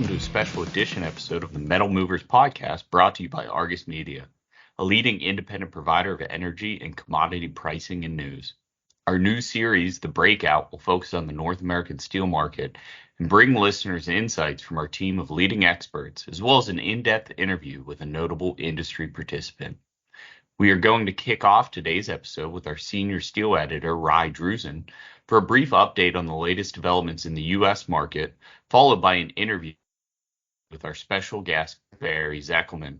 welcome to a special edition episode of the Metal Movers podcast brought to you by Argus Media, a leading independent provider of energy and commodity pricing and news. Our new series, The Breakout, will focus on the North American steel market and bring listeners insights from our team of leading experts, as well as an in-depth interview with a notable industry participant. We are going to kick off today's episode with our senior steel editor, Ry Drusen, for a brief update on the latest developments in the U.S. market, followed by an interview with our special guest, Barry Zeckelman.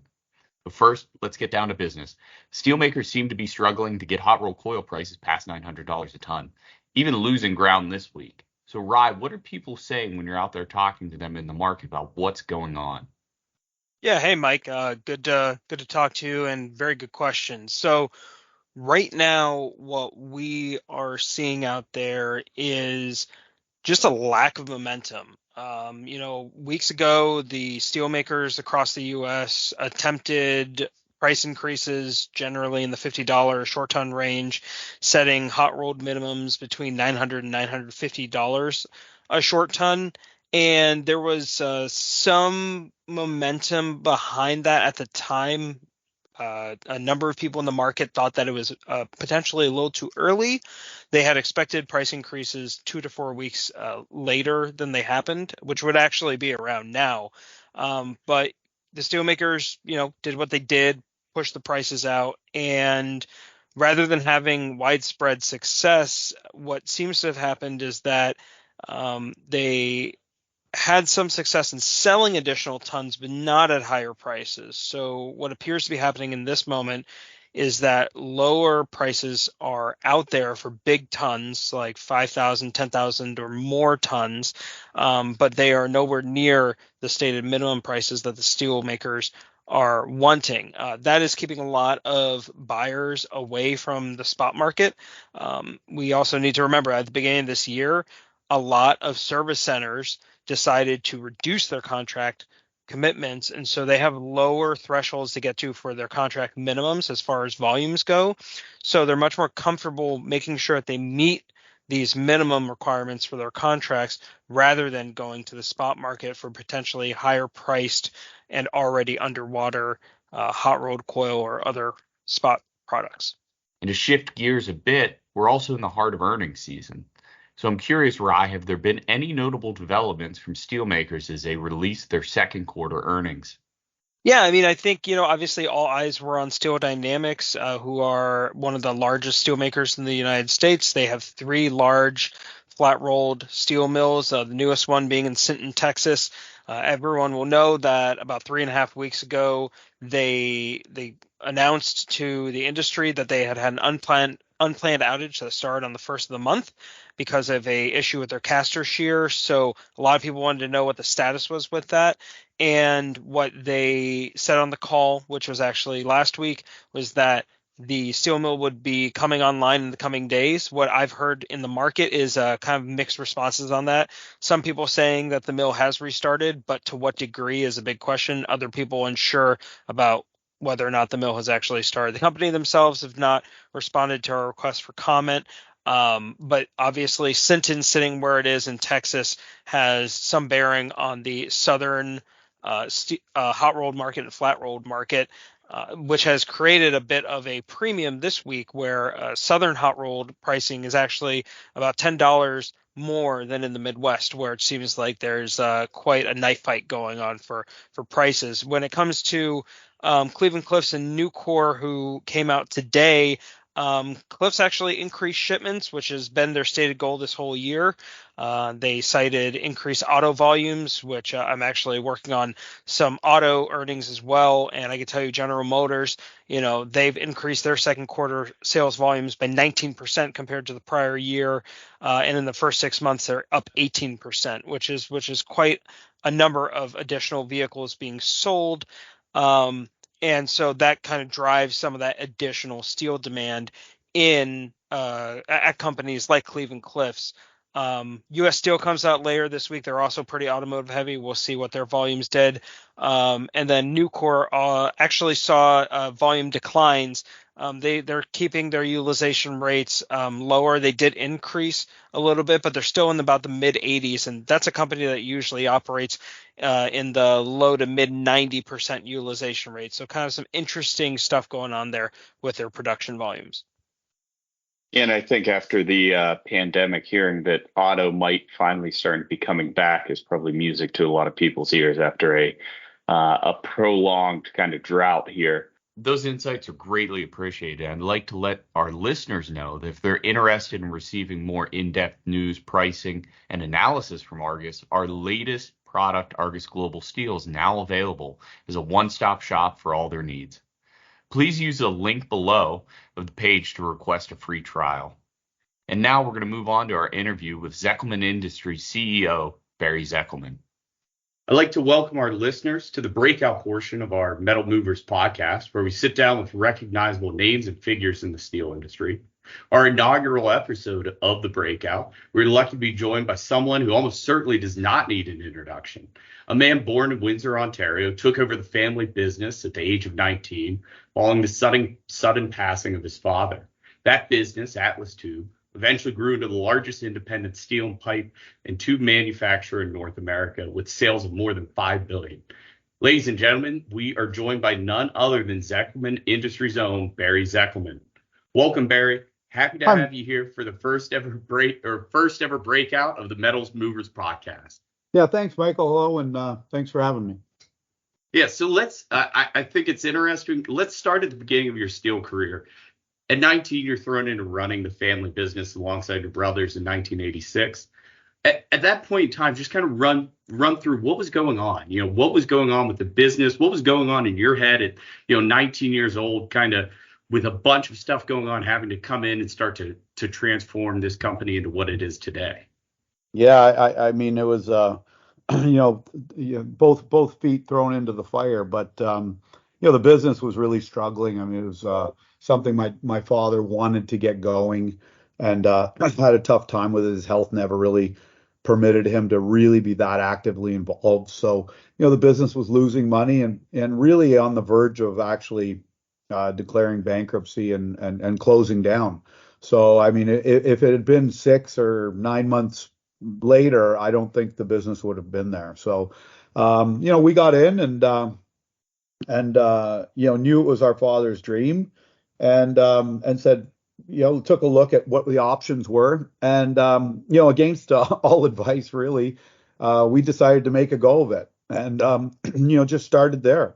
But first, let's get down to business. Steelmakers seem to be struggling to get hot rolled coil prices past $900 a ton, even losing ground this week. So, Ry, what are people saying when you're out there talking to them in the market about what's going on? Yeah, hey Mike, good to talk to you, and very good question. So right now, what we are seeing out there is just a lack of momentum. Weeks ago, the steelmakers across the U.S. attempted price increases generally in the $50 short ton range, setting hot rolled minimums between $900 and $950 a short ton. And there was some momentum behind that at the time. A number of people in the market thought that it was potentially a little too early. They had expected price increases 2 to 4 weeks later than they happened, which would actually be around now. But the steelmakers, did what they did, pushed the prices out, and rather than having widespread success, what seems to have happened is that they had some success in selling additional tons, but not at higher prices. So what appears to be happening in this moment is that lower prices are out there for big tons, like 5,000, 10,000 or more tons, but they are nowhere near the stated minimum prices that the steel makers are wanting. That is keeping a lot of buyers away from the spot market. We also need to remember at the beginning of this year, a lot of service centers decided to reduce their contract commitments, and so they have lower thresholds to get to for their contract minimums as far as volumes go. So they're much more comfortable making sure that they meet these minimum requirements for their contracts rather than going to the spot market for potentially higher priced and already underwater hot rolled coil or other spot products. And to shift gears a bit, we're also in the heart of earnings season. So I'm curious, Ry, have there been any notable developments from steelmakers as they released their second quarter earnings? Yeah, I mean, I think, obviously all eyes were on Steel Dynamics, who are one of the largest steel makers in the United States. They have three large flat rolled steel mills, the newest one being in Sinton, Texas. Everyone will know that about 3.5 weeks ago, they announced to the industry that they had had an unplanned outage that started on the first of the month because of a issue with their caster shear. So a lot of people wanted to know what the status was with that. And what they said on the call, which was actually last week, was that the steel mill would be coming online in the coming days. What I've heard in the market is kind of mixed responses on that. Some people saying that the mill has restarted, but to what degree is a big question. Other people unsure about whether or not the mill has actually started. The company themselves have not responded to our request for comment. But obviously, Sinton sitting where it is in Texas has some bearing on the southern hot rolled market and flat rolled market, which has created a bit of a premium this week where southern hot rolled pricing is actually about $10 more than in the Midwest, where it seems like there's quite a knife fight going on for prices. When it comes to Cleveland Cliffs and Nucor, who came out today, Cliffs actually increased shipments, which has been their stated goal this whole year. They cited increased auto volumes, which I'm actually working on some auto earnings as well. And I can tell you, General Motors, they've increased their second quarter sales volumes by 19% compared to the prior year. And in the first 6 months, they're up 18%, which is quite a number of additional vehicles being sold. And so that kind of drives some of that additional steel demand in at companies like Cleveland Cliffs. U.S. Steel comes out later this week. They're also pretty automotive heavy. We'll see what their volumes did. And then Nucor actually saw volume declines. They're keeping their utilization rates lower. They did increase a little bit, but they're still in about the mid 80s, and that's a company that usually operates in the low to mid 90% utilization rate. So kind of some interesting stuff going on there with their production volumes. And I think after the pandemic, hearing that auto might finally start to be coming back is probably music to a lot of people's ears after a prolonged kind of drought here. Those insights are greatly appreciated. I'd like to let our listeners know that if they're interested in receiving more in-depth news, pricing, and analysis from Argus, our latest product, Argus Global Steel, is now available as a one-stop shop for all their needs. Please use the link below of the page to request a free trial. And now we're going to move on to our interview with Zeckelman Industries CEO, Barry Zeckelman. I'd like to welcome our listeners to the breakout portion of our Metal Movers podcast, where we sit down with recognizable names and figures in the steel industry. Our inaugural episode of the breakout, we're lucky to be joined by someone who almost certainly does not need an introduction. A man born in Windsor, Ontario, took over the family business at the age of 19, following the sudden passing of his father. That business, Atlas Tube, eventually grew into the largest independent steel and pipe and tube manufacturer in North America, with sales of more than $5 billion. Ladies and gentlemen, we are joined by none other than Zeckelman Industries' own Barry Zeckelman. Welcome, Barry. Happy to have you here for the first ever breakout of the Metals Movers podcast. Yeah, thanks, Michael. Hello, and thanks for having me. Yeah, so I think it's interesting. Let's start at the beginning of your steel career. At 19, you're thrown into running the family business alongside your brothers in 1986. At that point in time, just kind of run through what was going on. What was going on with the business? What was going on in your head at 19 years old, kind of with a bunch of stuff going on, having to come in and start to transform this company into what it is today? Yeah, I mean, it was both feet thrown into the fire, but the business was really struggling. I mean, it was something my father wanted to get going, and had a tough time with it. His health never really permitted him to really be that actively involved. So, the business was losing money and really on the verge of actually declaring bankruptcy and closing down. So, I mean, if it had been 6 or 9 months later, I don't think the business would have been there. So, we got in and knew it was our father's dream, and said, took a look at what the options were, and against all advice, really, we decided to make a go of it, and just started there.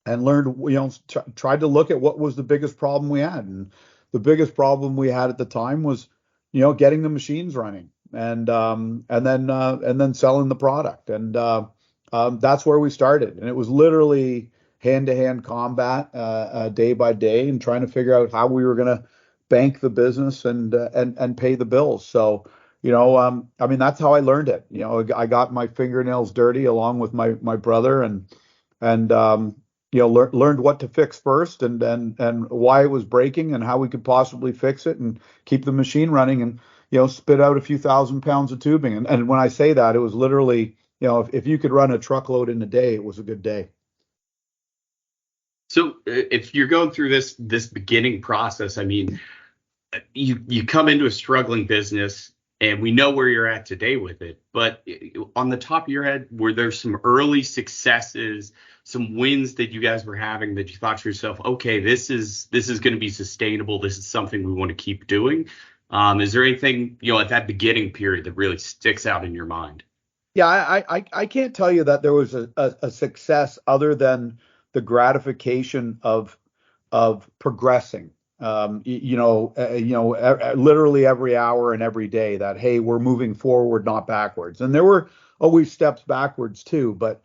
And learned, tried to look at what was the biggest problem we had. And the biggest problem we had at the time was, getting the machines running and then selling the product. And that's where we started. And it was literally hand-to-hand combat, day by day, and trying to figure out how we were going to bank the business and pay the bills. So, I mean, that's how I learned it. I got my fingernails dirty along with my brother, and learned what to fix first and why it was breaking and how we could possibly fix it and keep the machine running and, spit out a few thousand pounds of tubing. And when I say that, it was literally, if you could run a truckload in a day, it was a good day. So if you're going through this beginning process, I mean, you come into a struggling business, and we know where you're at today with it. But on the top of your head, were there some early successes, some wins that you guys were having that you thought to yourself, okay, this is going to be sustainable. This is something we want to keep doing. Is there anything, at that beginning period that really sticks out in your mind? Yeah, I can't tell you that there was a success other than the gratification of progressing. Literally every hour and every day that, hey, we're moving forward, not backwards. And there were always steps backwards too, but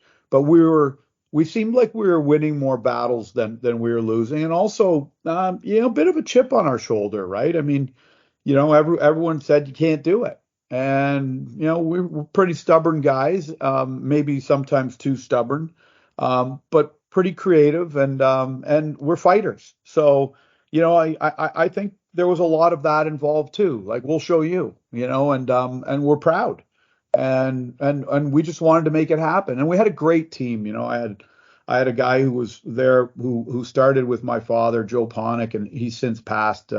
we seemed like we were winning more battles than we were losing. And also, a bit of a chip on our shoulder, right? I mean, everyone said you can't do it. And, we were pretty stubborn guys, maybe sometimes too stubborn, but pretty creative, and we're fighters. So, I think there was a lot of that involved too. Like, we'll show you, and we're proud. And we just wanted to make it happen. And we had a great team. I had a guy who was there who started with my father, Joe Ponick, and he's since passed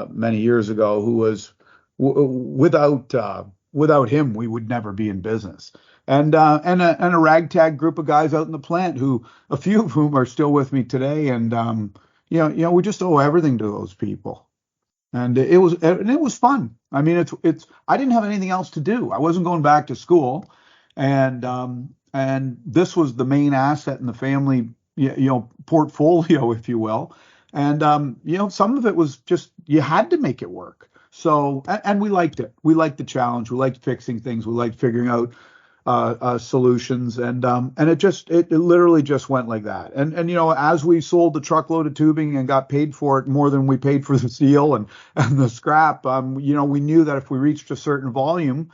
many years ago, who was without him, we would never be in business. And a ragtag group of guys out in the plant, who a few of whom are still with me today. And we just owe everything to those people. And it was fun. I mean, I didn't have anything else to do. I wasn't going back to school, and this was the main asset in the family, portfolio, if you will. And some of it was just, you had to make it work. So, and we liked it. We liked the challenge. We liked fixing things. We liked figuring out solutions, and it literally just went like that. And as we sold the truckload of tubing and got paid for it more than we paid for the steel and the scrap, we knew that if we reached a certain volume,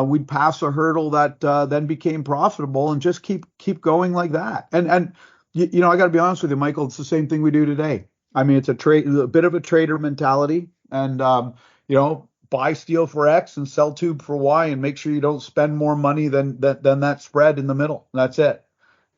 we'd pass a hurdle that then became profitable, and just keep going like that. And I got to be honest with you, Michael, it's the same thing we do today. I mean, it's a bit of a trader mentality, and buy steel for X and sell tube for Y, and make sure you don't spend more money than that spread in the middle. That's it.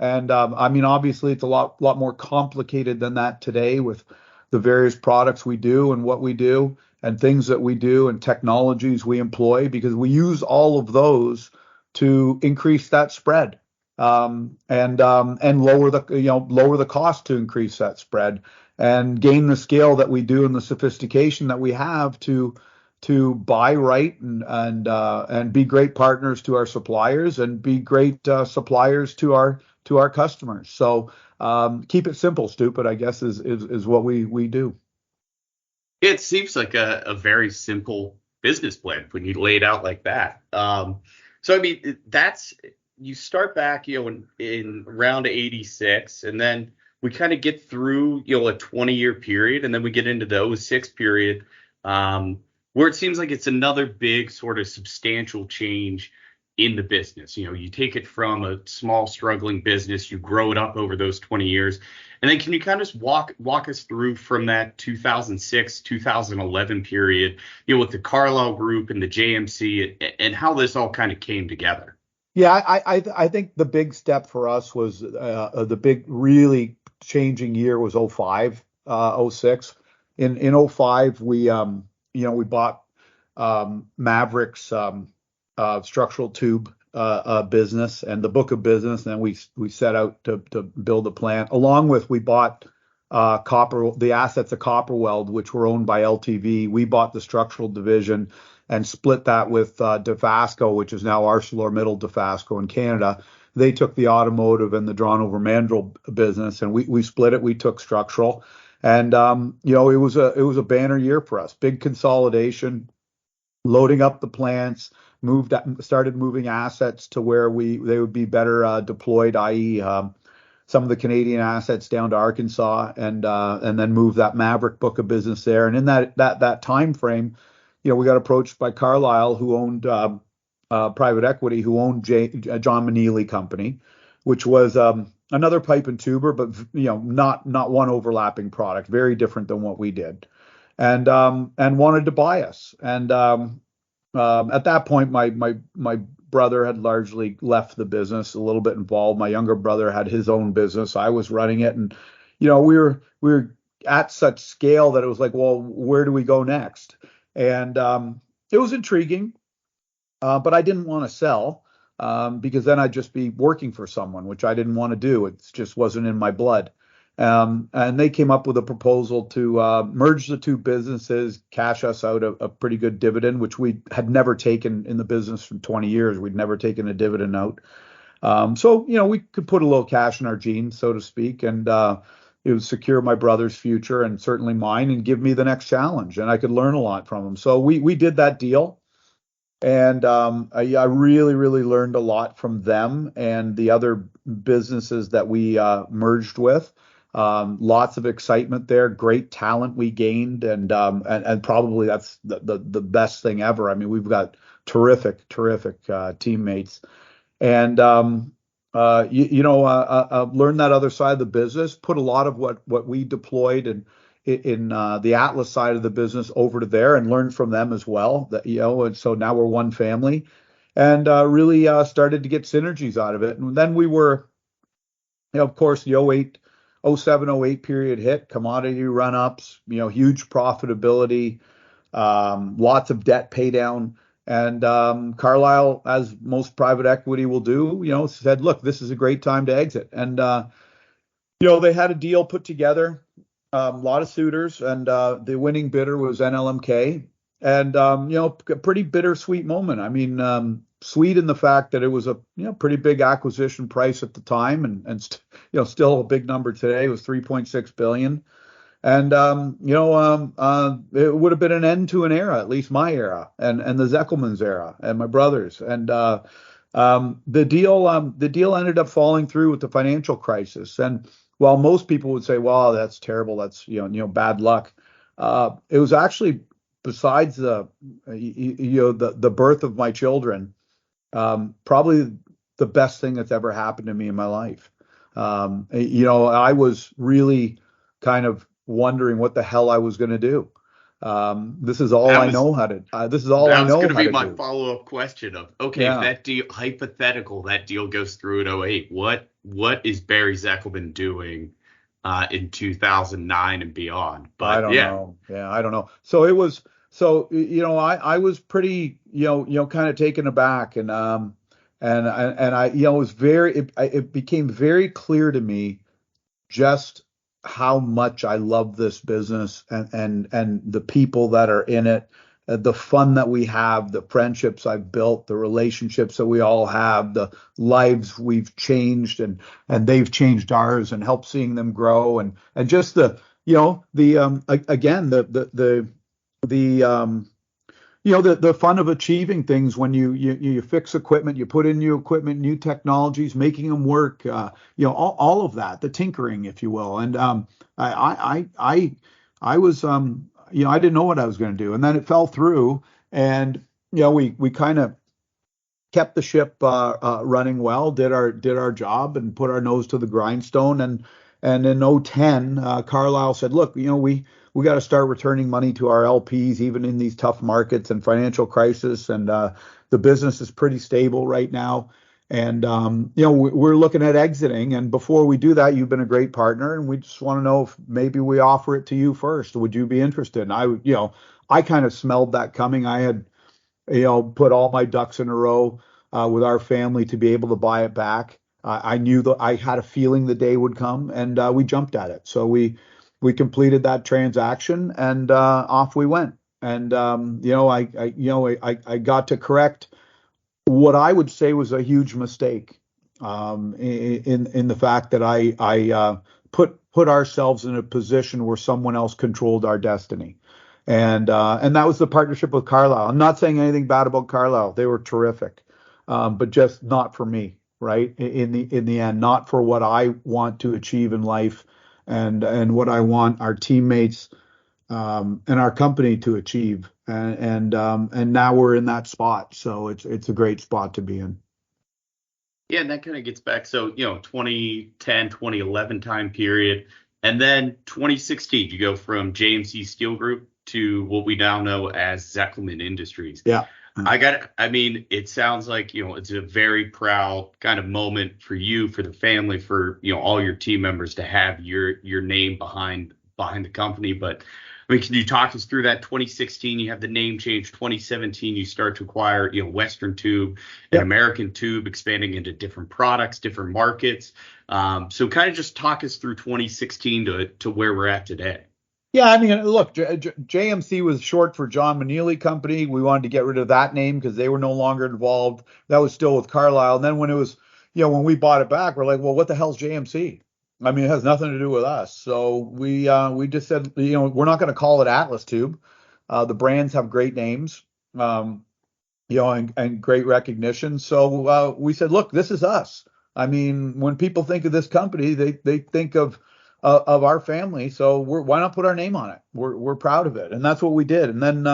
And obviously it's a lot more complicated than that today, with the various products we do and what we do and things that we do and technologies we employ, because we use all of those to increase that spread, and lower the cost to increase that spread, and gain the scale that we do and the sophistication that we have to buy right, and be great partners to our suppliers, and be great suppliers to our customers. So keep it simple, stupid, I guess, is what we do. It seems like a very simple business plan when you lay it out like that. So I mean, you start back, in around 86, and then we kind of get through, a 20-year period, and then we get into the 06 period, where it seems like it's another big sort of substantial change in the business. You take it from a small struggling business, you grow it up over those 20 years. And then can you kind of just walk us through from that 2006, 2011 period, with the Carlyle Group and the JMC, and how this all kind of came together? Yeah, I think the big step for us was the big really changing year was 05, 06. In 05, we bought Mavericks structural tube business and the book of business, and then we set out to build a plant. Along with, we bought the assets of Copperweld, which were owned by LTV. We bought the structural division and split that with Dofasco, which is now ArcelorMittal Dofasco in Canada. They took the automotive and the drawn over mandrel business, and we split it. We took structural. And it was a banner year for us. Big consolidation, loading up the plants, started moving assets to where they would be better deployed, i.e., some of the Canadian assets down to Arkansas, and then move that Maverick book of business there. And in that time frame, we got approached by Carlyle, who owned private equity, who owned John Maneely Company, which was another pipe and tuber, but not one overlapping product, very different than what we did, and wanted to buy us. And at that point, my brother had largely left the business, a little bit involved. My younger brother had his own business. I was running it, and we were at such scale that it was like, well, where do we go next? And it was intriguing, but I didn't want to sell. Because then I'd just be working for someone, which I didn't want to do. It just wasn't in my blood. And they came up with a proposal to merge the two businesses, cash us out a pretty good dividend, which we had never taken in the business for 20 years. We'd never taken a dividend out. So we could put a little cash in our jeans, so to speak, and it would secure my brother's future and certainly mine, and give me the next challenge. And I could learn a lot from him. So we did that deal. And I really, really learned a lot from them and the other businesses that we merged with. Lots of excitement there, great talent we gained, and probably that's the best thing ever. I mean, we've got terrific teammates, and learn that other side of the business. Put a lot of what we deployed in the Atlas side of the business over to there and learned from them as well. That and so now we're one family, and really started to get synergies out of it. And then we were, of course, the 07, 08 period hit, commodity run ups, huge profitability, lots of debt pay down. And Carlyle, as most private equity will do, said, look, this is a great time to exit. And, they had a deal put together, a lot of suitors, and the winning bidder was NLMK. And, a pretty bittersweet moment. I mean, sweet in the fact that it was a pretty big acquisition price at the time, and still a big number today. It was 3.6 billion. And it would have been an end to an era, at least my era, and the Zeckelman's era, and my brothers. And the deal ended up falling through with the financial crisis. And while most people would say, "Wow, that's terrible. That's bad luck," it was actually, besides the birth of my children, probably the best thing that's ever happened to me in my life. I was really kind of wondering what the hell I was going to do. This is all I know how to. This is all I know how to do. That was going to be my follow-up question of, okay, if that deal, hypothetical, that deal goes through in 08, what is Barry Zeckelman doing in 2009 and beyond? But I don't know. Yeah, I don't know. So it was. So I was pretty kind of taken aback, and I was it became very clear to me just how much I love this business and the people that are in it, the fun that we have, the friendships I've built, the relationships that we all have, the lives we've changed and they've changed ours, and help seeing them grow, and just the fun of achieving things when you fix equipment, you put in new equipment, new technologies, making them work, all of that, the tinkering, if you will. And I was, I didn't know what I was going to do, and then it fell through, and we kind of kept the ship running well, did our job, and put our nose to the grindstone. And in 2010, Carlyle said, look, we got to start returning money to our LPs, even in these tough markets and financial crisis. And the business is pretty stable right now. And, we're looking at exiting. And before we do that, you've been a great partner, and we just want to know if maybe we offer it to you first. Would you be interested? And I kind of smelled that coming. I had, put all my ducks in a row with our family to be able to buy it back. I knew that I had a feeling the day would come, and we jumped at it. So we completed that transaction, and off we went. And I got to correct what I would say was a huge mistake in the fact that I put ourselves in a position where someone else controlled our destiny. And that was the partnership with Carlyle. I'm not saying anything bad about Carlyle; they were terrific, but just not for me. Right, in the end, not for what I want to achieve in life, and what I want our teammates and our company to achieve. And now we're in that spot, so it's a great spot to be in. Yeah, and that kind of gets back. So 2010, 2011 time period, and then 2016, you go from JMC Steel Group to what we now know as Zeckelman Industries. Yeah. It sounds like, it's a very proud kind of moment for you, for the family, for, all your team members to have your name behind the company. But can you talk us through that? 2016, you have the name change. 2017, you start to acquire, Western Tube and American Tube, expanding into different products, different markets. So kind of just talk us through 2016 to where we're at today. Yeah, look, JMC was short for John Maneely Company. We wanted to get rid of that name because they were no longer involved. That was still with Carlyle. And then when it was, when we bought it back, we're like, well, what the hell's JMC? It has nothing to do with us. So we just said, we're not going to call it Atlas Tube. The brands have great names, and great recognition. So we said, look, this is us. When people think of this company, they think of our family. So why not put our name on it? We're proud of it. And that's what we did. And then,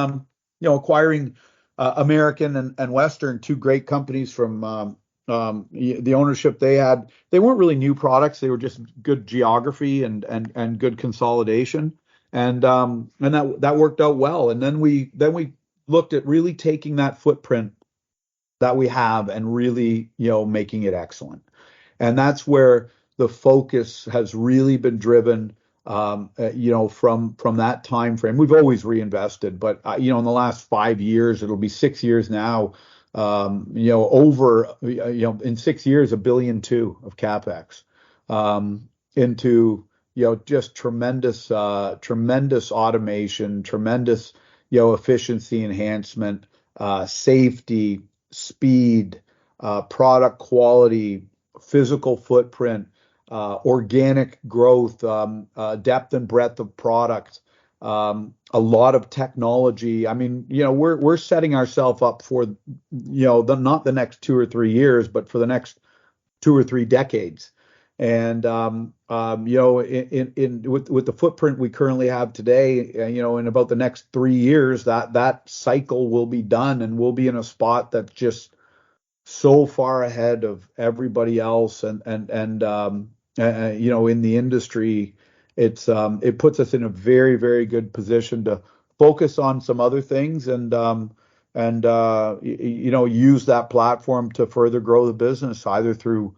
acquiring American and Western, two great companies from the ownership they had. They weren't really new products. They were just good geography and good consolidation. and that worked out well. And then we looked at really taking that footprint that we have and really, making it excellent. And that's where the focus has really been driven, from that time frame. We've always reinvested, but in the last 5 years, it'll be 6 years now. In 6 years, $1.2 billion of capex into just tremendous automation, tremendous efficiency enhancement, safety, speed, product quality, physical footprint, organic growth, depth and breadth of product, a lot of technology. I mean, we're setting ourselves up for, not the next 2 or 3 years, but for the next 2 or 3 decades. And with the footprint we currently have today, in about the next 3 years, that cycle will be done, and we'll be in a spot that's just so far ahead of everybody else, and in the industry, it puts us in a very, very good position to focus on some other things and use that platform to further grow the business, either through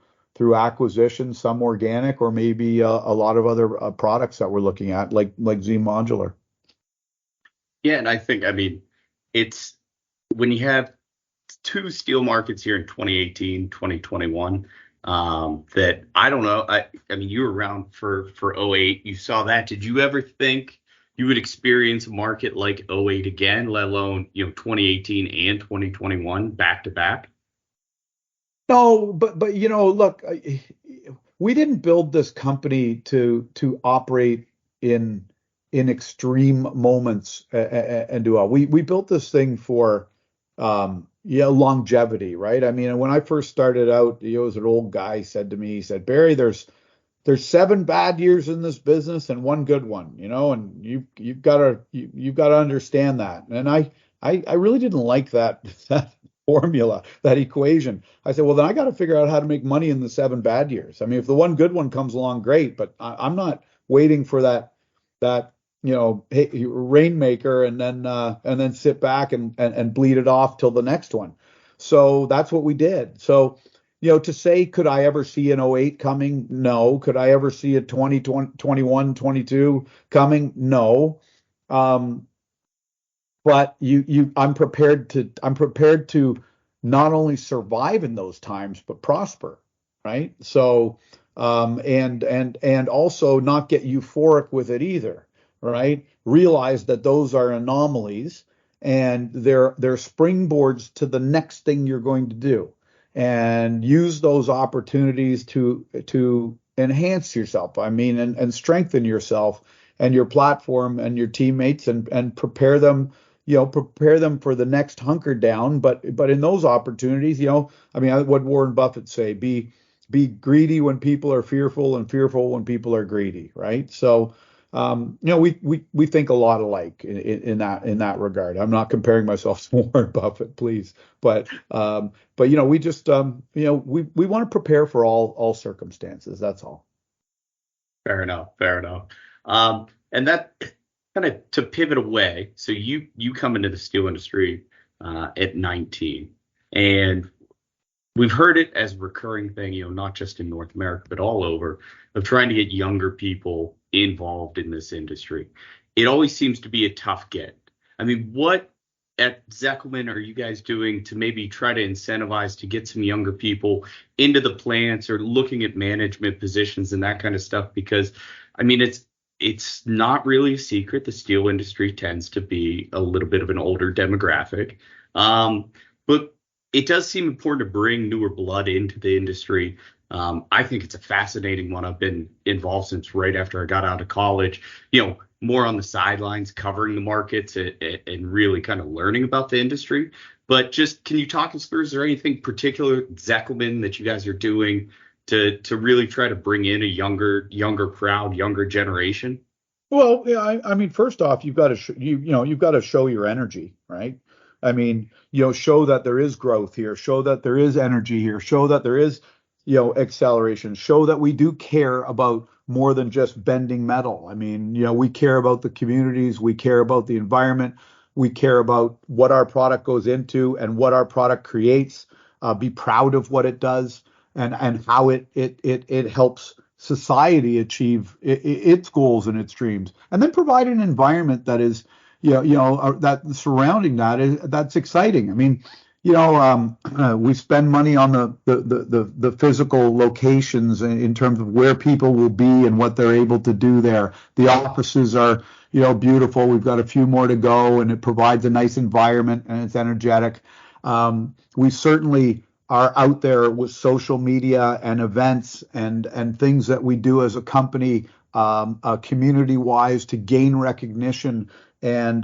acquisition, some organic, or maybe a lot of other products that we're looking at, like Z Modular. Yeah, and I think, it's when you have 2 steel markets here in 2018, 2021, that I don't know. I mean, you were around for 08. You saw that. Did you ever think you would experience a market like 08 again, let alone 2018 and 2021 back to back? No, but look, we didn't build this company to operate in extreme moments and do all. We built this thing for longevity, right? I mean, when I first started out, as an old guy said to me, he said, "Barry, there's 7 bad years in this business and 1 good one, and you've got to understand that." And I really didn't like that formula, that equation. I said, well, then I got to figure out how to make money in the 7 bad years. I mean, if the 1 good one comes along, great, but I'm not waiting for that rainmaker and then sit back and bleed it off till the next one. So that's what we did. So, to say, could I ever see an 08 coming? No. Could I ever see a 2021, 22 coming? No. But I'm prepared to not only survive in those times, but prosper, right? So, and also not get euphoric with it either, right? Realize that those are anomalies, and they're springboards to the next thing you're going to do, and use those opportunities to enhance yourself. I mean, and strengthen yourself and your platform and your teammates, and prepare them for the next hunker down. But in those opportunities, what Warren Buffett say, be greedy when people are fearful, and fearful when people are greedy, right? So, we think a lot alike in that regard. I'm not comparing myself to Warren Buffett, please, but we just we want to prepare for all circumstances. That's all. Fair enough. And that kind of to pivot away. So you come into the steel industry at 19, and we've heard it as a recurring thing, not just in North America, but all over, of trying to get younger people involved in this industry. It always seems to be a tough get. I mean, what at Zekelman are you guys doing to maybe try to incentivize to get some younger people into the plants or looking at management positions and that kind of stuff? Because, I mean, it's not really a secret. The steel industry tends to be a little bit of an older demographic. But it does seem important to bring newer blood into the industry. I think it's a fascinating one. I've been involved since right after I got out of college, more on the sidelines, covering the markets and really kind of learning about the industry. But just, can you talk us through, is there anything particular, Zekelman, that you guys are doing to really try to bring in a younger crowd, younger generation? Well, yeah, I mean, first off, you've got to you've got to show your energy, right? I mean, show that there is growth here, show that there is energy here, show that there is, acceleration, show that we do care about more than just bending metal. I mean, we care about the communities, we care about the environment, we care about what our product goes into and what our product creates. Be proud of what it does and how it helps society achieve its goals and its dreams, and then provide an environment that is, that surrounding that's exciting. I mean, we spend money on the physical locations in terms of where people will be and what they're able to do there. The offices are, beautiful. We've got a few more to go, and it provides a nice environment and it's energetic. We certainly are out there with social media and events and things that we do as a company, community-wise, to gain recognition and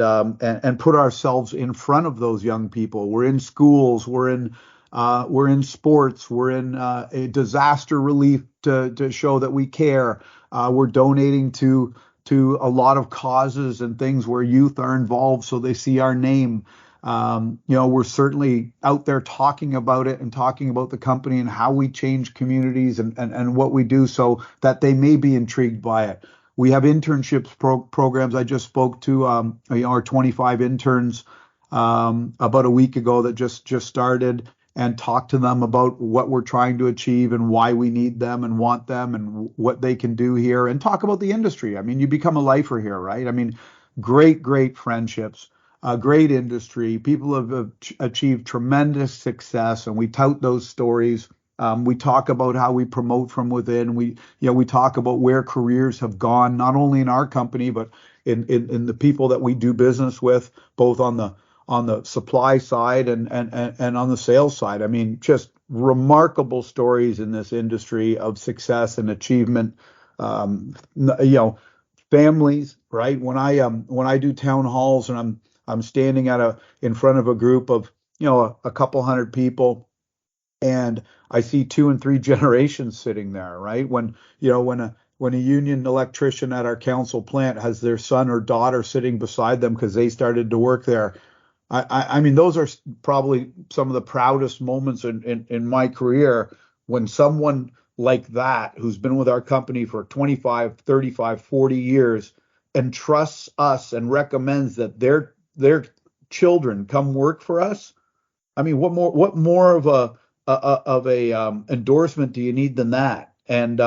put ourselves in front of those young people. We're in schools, we're in sports, we're in a disaster relief to show that we care. We're donating to a lot of causes and things where youth are involved, so they see our name. We're certainly out there talking about it and talking about the company and how we change communities and what we do so that they may be intrigued by it. We have internships programs. I just spoke to our 25 interns about a week ago that just started, and talked to them about what we're trying to achieve and why we need them and want them and what they can do here, and talk about the industry. I mean, you become a lifer here, right? I mean, great friendships. Great industry. People have achieved tremendous success, and we tout those stories. We talk about how we promote from within. We talk about where careers have gone, not only in our company, but in the people that we do business with, both on the supply side and on the sales side. I mean, just remarkable stories in this industry of success and achievement. Families, right? When I do town halls and I'm standing in front of a group of, a couple hundred people, and I see 2 and 3 generations sitting there, right? When a union electrician at our council plant has their son or daughter sitting beside them because they started to work there. I mean, those are probably some of the proudest moments in my career, when someone like that, who's been with our company for 25, 35, 40 years, and trusts us and recommends that their children come work for us. I mean, what more of a endorsement do you need than that? And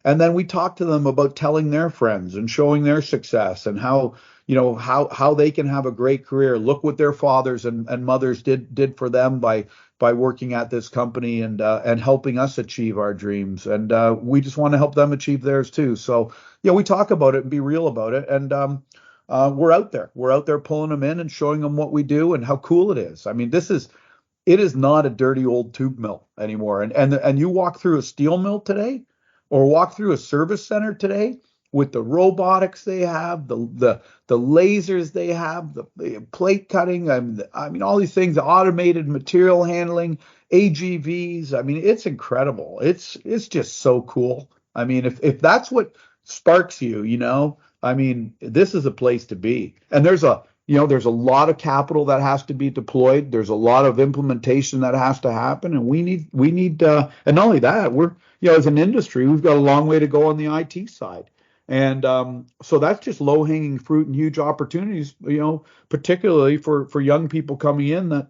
then we talk to them about telling their friends and showing their success and how they can have a great career. Look what their fathers and mothers did for them by working at this company and helping us achieve our dreams. And we just want to help them achieve theirs too. So we talk about it and be real about it. And we're out there pulling them in and showing them what we do and how cool it is. I mean, it is not a dirty old tube mill anymore. And you walk through a steel mill today, or walk through a service center today, with the robotics they have, the lasers they have, the plate cutting, I mean, all these things, the automated material handling, AGVs. I mean, it's incredible. It's just so cool. I mean, if that's what sparks you, I mean, this is a place to be. And there's a lot of capital that has to be deployed. There's a lot of implementation that has to happen, and we need and not only that, we're as an industry, we've got a long way to go on the IT side. And so that's just low hanging fruit and huge opportunities, particularly for young people coming in that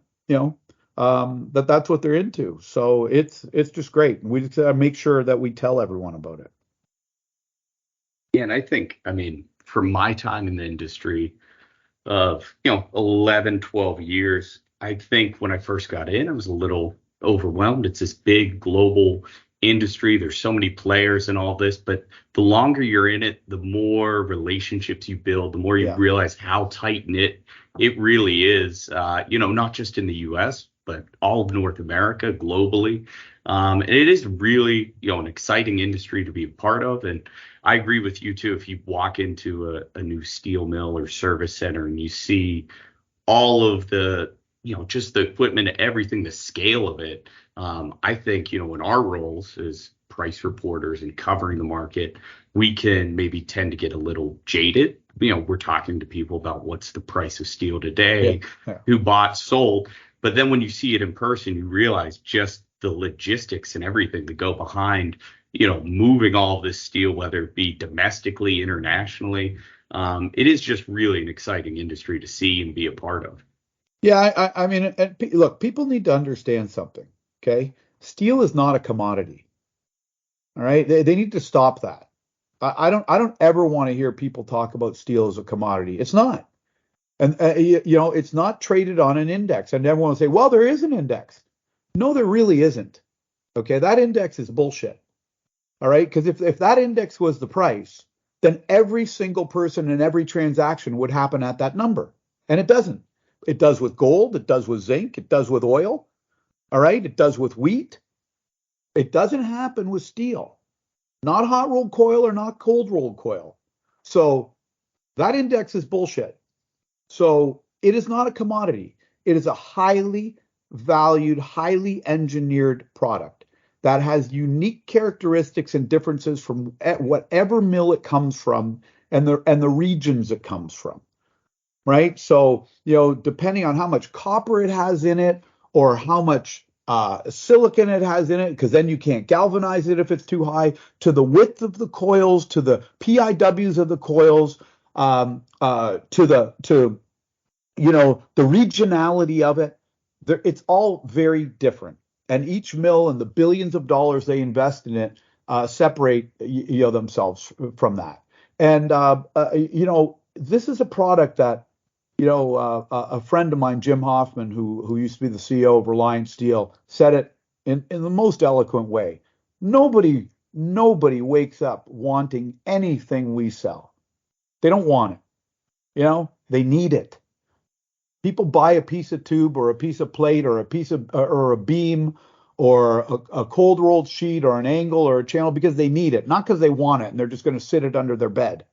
that's what they're into. So it's just great. And we just gotta make sure that we tell everyone about it. Yeah, and I think, I mean, from my time in the industry of 11, 12 years, I think when I first got in, I was a little overwhelmed. It's this big global industry. There's so many players and all this, but the longer you're in it, the more relationships you build, the more you realize how tight knit it really is. Not just in the US, but all of North America, globally. And it is really, an exciting industry to be a part of. And I agree with you too. If you walk into a new steel mill or service center and you see all of the, just the equipment, everything, the scale of it, I think, in our roles as price reporters and covering the market, we can maybe tend to get a little jaded. We're talking to people about what's the price of steel today, who bought, sold. But then when you see it in person, you realize just the logistics and everything that go behind, moving all of this steel, whether it be domestically, internationally. It is just really an exciting industry to see and be a part of. Yeah, I mean, look, people need to understand something. Okay, steel is not a commodity. All right, they need to stop that. I don't ever want to hear people talk about steel as a commodity. It's not, and it's not traded on an index. And everyone will say, well, there is an index. No, there really isn't. Okay, that index is bullshit. All right, because if that index was the price, then every single person in every transaction would happen at that number, and it doesn't. It does with gold, it does with zinc, it does with oil. All right, it does with wheat. It doesn't happen with steel. Not hot rolled coil or not cold rolled coil. So that index is bullshit. So it is not a commodity. It is a highly valued, highly engineered product that has unique characteristics and differences from whatever mill it comes from and the regions it comes from. Right? So, depending on how much copper it has in it or how much silicon it has in it, because then you can't galvanize it if it's too high, to the width of the coils, to the PIWs of the coils, to the regionality of it. It's all very different, and each mill and the billions of dollars they invest in it separate themselves from that. And this is a product that a friend of mine, Jim Hoffman, who used to be the CEO of Reliance Steel, said it in the most eloquent way. Nobody wakes up wanting anything we sell. They don't want it. They need it. People buy a piece of tube or a piece of plate or a beam or a cold rolled sheet or an angle or a channel because they need it, not because they want it and they're just going to sit it under their bed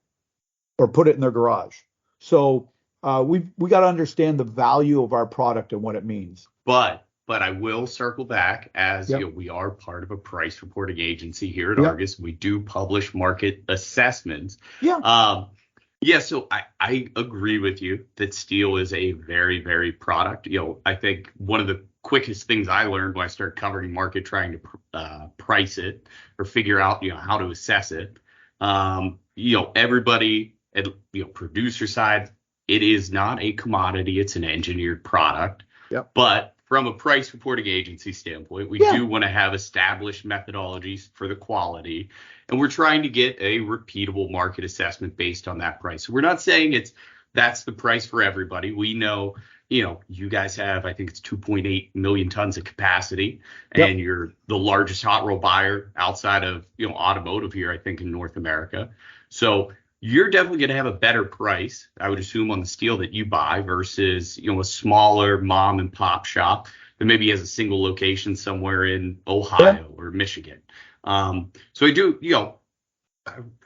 or put it in their garage. So we got to understand the value of our product and what it means. But I will circle back as we are part of a price reporting agency here at Argus. We do publish market assessments. So I agree with you that steel is a very, very product. I think one of the quickest things I learned when I started covering market, trying to price it or figure out how to assess it. Everybody at producer side, it is not a commodity. It's an engineered product. But from a price reporting agency standpoint, we do want to have established methodologies for the quality. And we're trying to get a repeatable market assessment based on that price. So we're not saying that's the price for everybody. We know, you guys have, I think it's 2.8 million tons of capacity, and you're the largest hot roll buyer outside of, automotive here, I think, in North America. So you're definitely going to have a better price, I would assume, on the steel that you buy versus, a smaller mom and pop shop that maybe has a single location somewhere in Ohio or Michigan. So I do,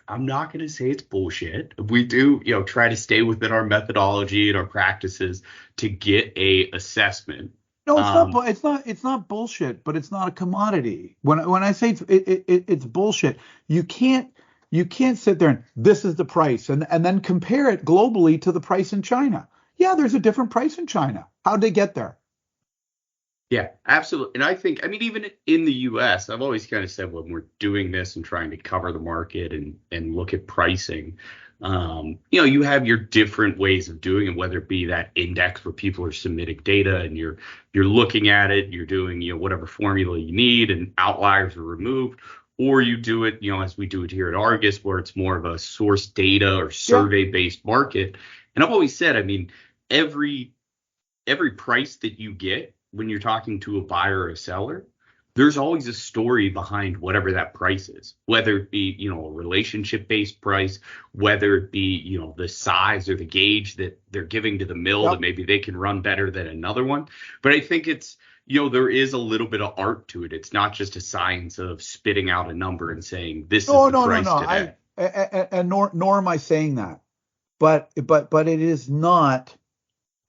I'm not going to say it's bullshit. We do, try to stay within our methodology and our practices to get a assessment. No, it's not bullshit, but it's not a commodity. When I say it's bullshit, you can't sit there and this is the price and then compare it globally to the price in China. Yeah, there's a different price in China. How'd they get there? Yeah, absolutely. And I think, even in the US, I've always kind of said when we're doing this and trying to cover the market and look at pricing, you have your different ways of doing it, whether it be that index where people are submitting data and you're looking at it, you're doing, whatever formula you need and outliers are removed. Or you do it, as we do it here at Argus, where it's more of a source data or survey-based market. And I've always said, every price that you get when you're talking to a buyer or a seller, there's always a story behind whatever that price is, whether it be, a relationship-based price, whether it be, the size or the gauge that they're giving to the mill that maybe they can run better than another one. But I think it's, there is a little bit of art to it. It's not just a science of spitting out a number and saying this is the price today. And nor am I saying that. But it is not.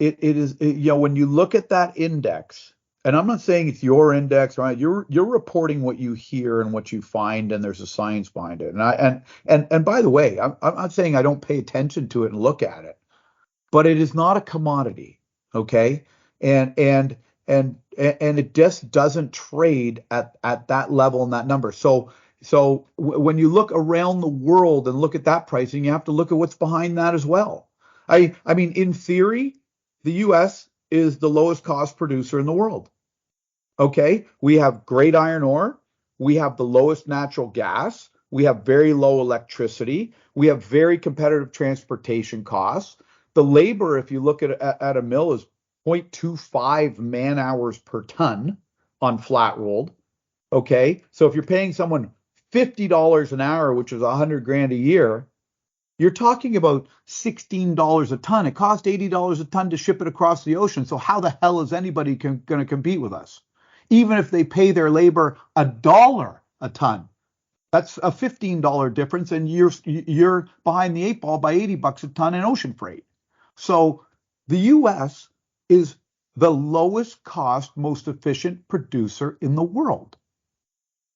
It is when you look at that index, and I'm not saying it's your index, right? You're reporting what you hear and what you find, and there's a science behind it. And by the way, I'm not saying I don't pay attention to it and look at it, but it is not a commodity, okay? And and it just doesn't trade at that level and that number. So when you look around the world and look at that pricing, you have to look at what's behind that as well. I mean, in theory, the U.S. is the lowest cost producer in the world. Okay, we have great iron ore, we have the lowest natural gas, we have very low electricity, we have very competitive transportation costs. The labor, if you look at a mill, is 0.25 man hours per ton on flat rolled. Okay, so if you're paying someone $50 an hour, which is $100,000 a year, you're talking about $16 a ton. It costs $80 a ton to ship it across the ocean. So how the hell is anybody going to compete with us? Even if they pay their labor $1 a ton, that's a $15 difference, and you're behind the eight ball by $80 a ton in ocean freight. So the U.S. is the lowest cost, most efficient producer in the world.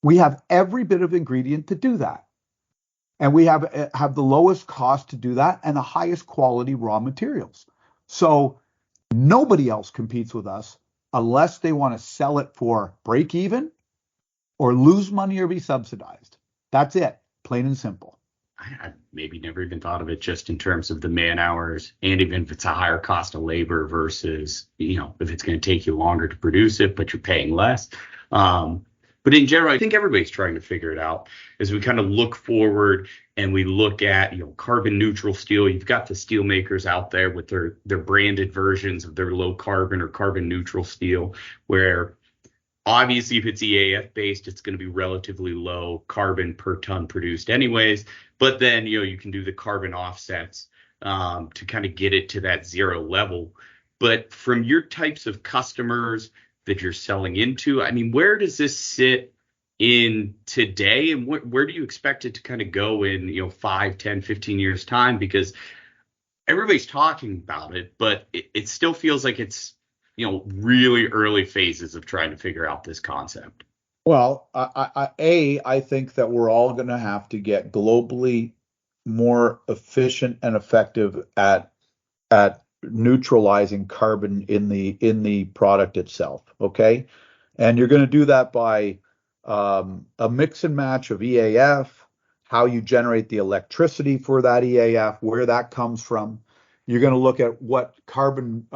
We have every bit of ingredient to do that. And we have the lowest cost to do that and the highest quality raw materials. So nobody else competes with us unless they want to sell it for break even or lose money or be subsidized. That's it, plain and simple. I maybe never even thought of it just in terms of the man hours, and even if it's a higher cost of labor versus, if it's going to take you longer to produce it, but you're paying less. But in general, I think everybody's trying to figure it out as we kind of look forward and we look at, carbon neutral steel. You've got the steel makers out there with their branded versions of their low carbon or carbon neutral steel, where obviously if it's EAF based, it's going to be relatively low carbon per ton produced anyways. But then, you can do the carbon offsets to kind of get it to that zero level. But from your types of customers that you're selling into, I mean, where does this sit in today, and where do you expect it to kind of go in 5, 10, 15 years time? Because everybody's talking about it, but it still feels like it's really early phases of trying to figure out this concept. Well, I think that we're all going to have to get globally more efficient and effective at neutralizing carbon in the product itself. Okay, and you're going to do that by a mix and match of EAF, how you generate the electricity for that EAF, where that comes from. You're going to look at what carbon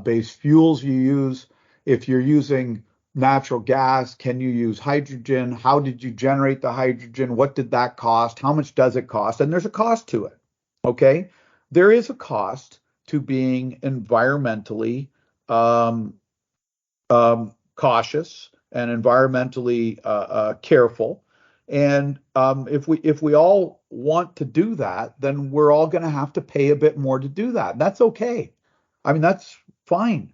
based fuels you use. If you're using natural gas, can you use hydrogen? How did you generate the hydrogen? What did that cost? How much does it cost? And there's a cost to it. Okay, there is a cost to being environmentally cautious and environmentally careful. And if we all want to do that, then we're all going to have to pay a bit more to do that. That's okay. I mean, that's fine.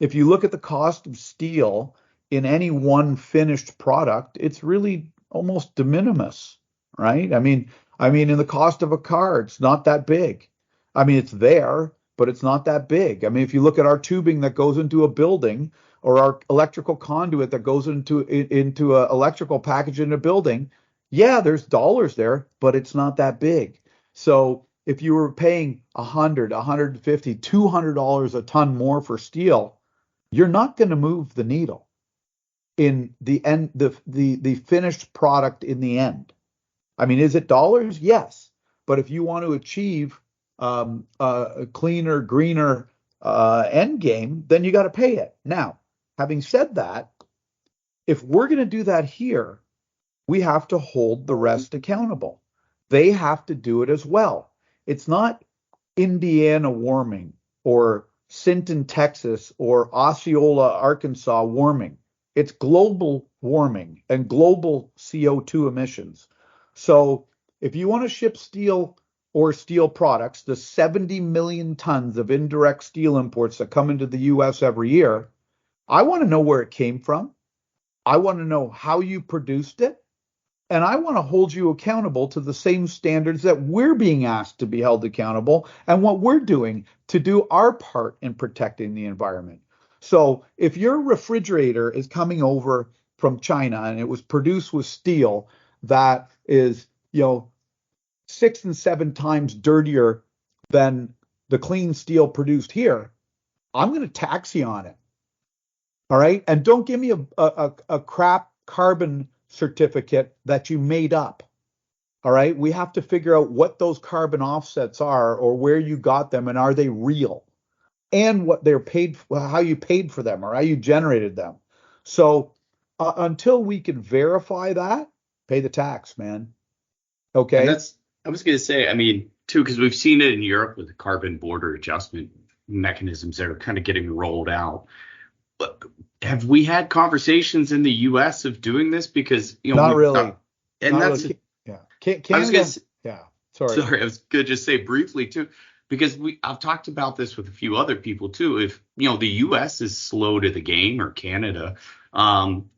If you look at the cost of steel in any one finished product, it's really almost de minimis, right? I mean, in the cost of a car, it's not that big. I mean, it's there, but it's not that big. I mean, if you look at our tubing that goes into a building, or our electrical conduit that goes into a electrical package in a building, yeah, there's dollars there, but it's not that big. So if you were paying $100, $150, $200 a ton more for steel, you're not going to move the needle in the end, the finished product in the end. I mean, is it dollars? Yes. But if you want to achieve a cleaner, greener end game, then you got to pay it. Now, having said that, if we're going to do that here, we have to hold the rest accountable. They have to do it as well. It's not Indiana warming or Sinton, Texas, or Osceola, Arkansas warming. It's global warming and global CO2 emissions. So if you want to ship steel or steel products, the 70 million tons of indirect steel imports that come into the U.S. every year, I want to know where it came from. I want to know how you produced it. And I want to hold you accountable to the same standards that we're being asked to be held accountable, and what we're doing to do our part in protecting the environment. So if your refrigerator is coming over from China and it was produced with steel that is, 6 and 7 times dirtier than the clean steel produced here, I'm going to tax you on it. All right. And don't give me a crap carbon certificate that you made up. All right. We have to figure out what those carbon offsets are or where you got them and are they real and what they're paid for, how you paid for them or how you generated them. So until we can verify that, pay the tax, man. And Okay. I was going to say, I mean, too, because we've seen it in Europe with the carbon border adjustment mechanisms that are kind of getting rolled out. But have we had conversations in the U.S. of doing this? Because, Not really. and Not that's, really. Yeah. I was going Canada. to, Yeah. Sorry. sorry, I was going to just say briefly too, because I've talked about this with a few other people too. If, the U.S. is slow to the game or Canada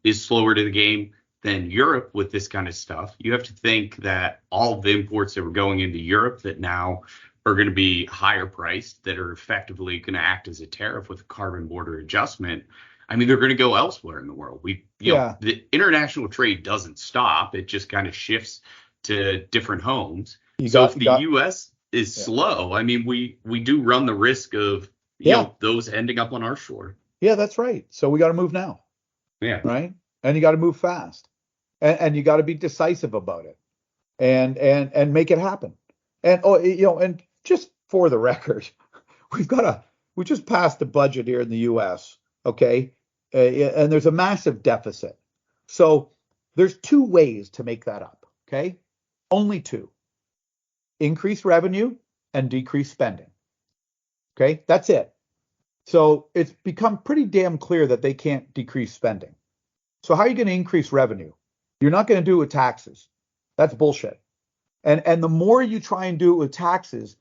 is slower to the game than Europe with this kind of stuff, you have to think that all the imports that were going into Europe that now are going to be higher priced, that are effectively going to act as a tariff with a carbon border adjustment. I mean, they're going to go elsewhere in the world. Yeah. The international trade doesn't stop. It just kind of shifts to different homes. You So got, if you the got, U.S. is yeah. slow, I mean, we do run the risk of, Yeah. those ending up on our shore. Yeah, that's right. So we got to move now. Yeah. Right. And you got to move fast and you got to be decisive about it and make it happen. And, and just for the record, we just passed the budget here in the US. Okay. And there's a massive deficit. So there's two ways to make that up. Okay. Only two: increase revenue and decrease spending. Okay. That's it. So it's become pretty damn clear that they can't decrease spending. So how are you going to increase revenue? You're not going to do it with taxes. That's bullshit. And the more you try and do it with taxes,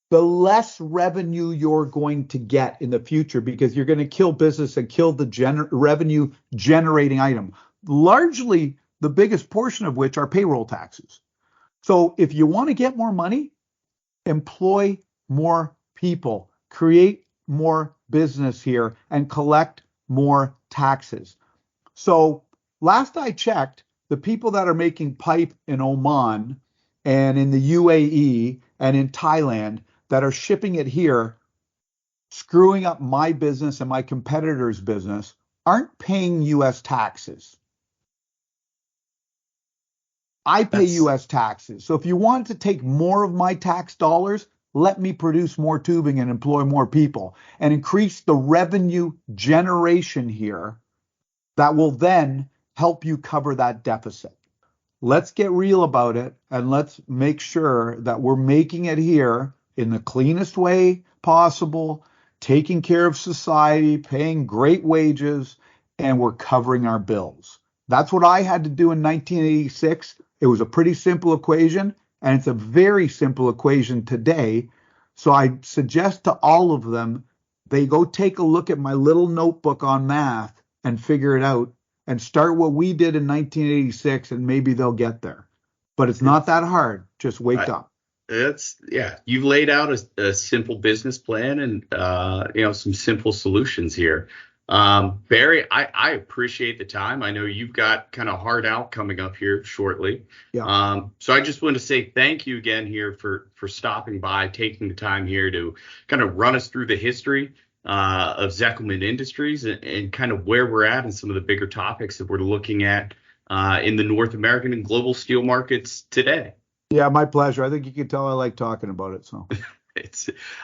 the less revenue you're going to get in the future because you're going to kill business and kill the revenue generating item. Largely, the biggest portion of which are payroll taxes. So if you want to get more money, employ more people, create more business here, and collect more taxes. So last I checked, the people that are making pipe in Oman and in the UAE and in Thailand that are shipping it here, screwing up my business and my competitor's business, aren't paying US taxes. I pay US taxes. So if you want to take more of my tax dollars, let me produce more tubing and employ more people and increase the revenue generation here that will then help you cover that deficit. Let's get real about it and let's make sure that we're making it here in the cleanest way possible, taking care of society, paying great wages, and we're covering our bills. That's what I had to do in 1986. It was a pretty simple equation, and it's a very simple equation today. So I suggest to all of them, they go take a look at my little notebook on math and figure it out and start what we did in 1986 and maybe they'll get there. But it's not that hard. Just wake up. You've laid out a simple business plan and some simple solutions here. Barry, I appreciate the time. I know you've got kind of hard out coming up here shortly. Yeah. So I just want to say thank you again here for stopping by, taking the time here to kind of run us through the history of Zekelman Industries and kind of where we're at and some of the bigger topics that we're looking at in the North American and global steel markets today. Yeah, my pleasure. I think you can tell I like talking about it. So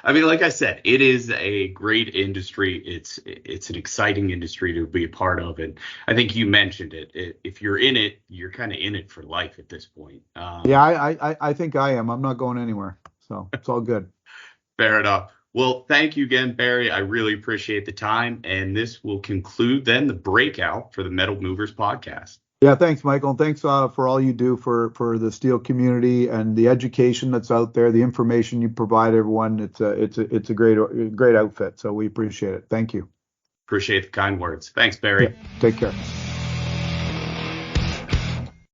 like I said, it is a great industry. It's an exciting industry to be a part of. And I think you mentioned it. If you're in it, you're kind of in it for life at this point. I think I am. I'm not going anywhere. So it's all good. Fair enough. Well, thank you again, Barry. I really appreciate the time. And this will conclude then the breakout for the Metal Movers podcast. Yeah, thanks, Michael. And thanks for all you do for the steel community and the education that's out there, the information you provide everyone. It's a great outfit. So we appreciate it. Thank you. Appreciate the kind words. Thanks, Barry. Yeah, take care.